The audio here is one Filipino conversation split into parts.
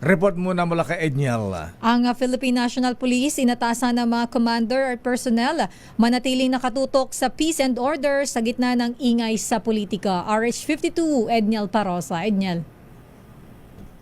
Report muna mula kay Edniel. Ang Philippine National Police inatasan ng mga commander at personnel manatiling nakatutok sa peace and order sa gitna ng ingay sa politika. RH52, Edniel Parosa. Edniel.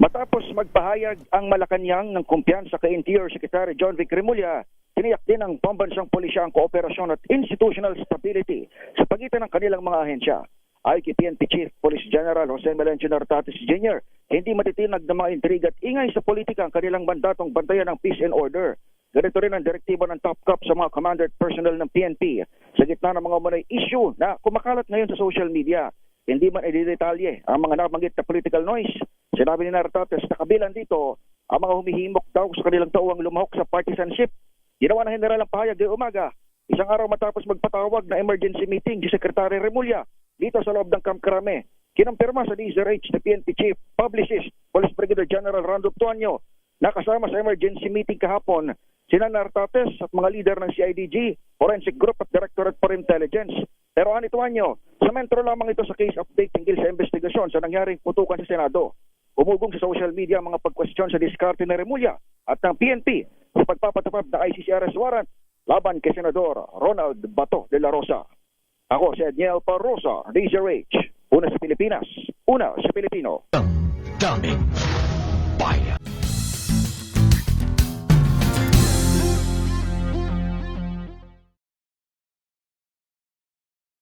Matapos magpahayag ang Malacanang ng kumpiyansa kay Interior Secretary John Vic Remulla, tiniyak din ng pambansang pulisya ang kooperasyon at institutional stability sa pagitan ng kanilang mga ahensya. Ay kay PNP Chief Police General Jose Melencio Nartates Jr., hindi matitinag na mga intriga at ingay sa politika ang kanilang mandatong bantayan ng peace and order. Ganito rin ang direktiba ng top cop sa mga commander at personnel ng PNP sa gitna ng mga umunay issue na kumakalat ngayon sa social media. Hindi man i-detalye ang mga nabanggit na political noise. Sinabi ni Nartates na kabilang dito ang mga humihimok daw sa kanilang tauang lumahok sa partisanship. Ginawa ng general ang pahayag ngayong umaga, isang araw matapos magpatawag na emergency meeting si Secretary Remulla dito sa loob ng Camp Crame. Kinumpirma sa DZRH na PNP Chief Publicist Police Brigadier General Rando Tuanyo na kasama sa emergency meeting kahapon sina Nartates at mga leader ng CIDG, Forensic Group at Directorate for Intelligence. Pero ani Tuanyo, samentro lamang ito sa case update tingil sa investigasyon sa nangyaring putukan sa Senado. Umugong sa social media ang mga pagkwestiyon sa diskarte ni Remulla at ng PNP sa pagpapatupad na ICC arrest warrant laban kay Senador Ronald Bato de la Rosa. Ako si Edniel Parosa, DZRH. Una sa Pilipinas, una sa Pilipino. Daming bayan.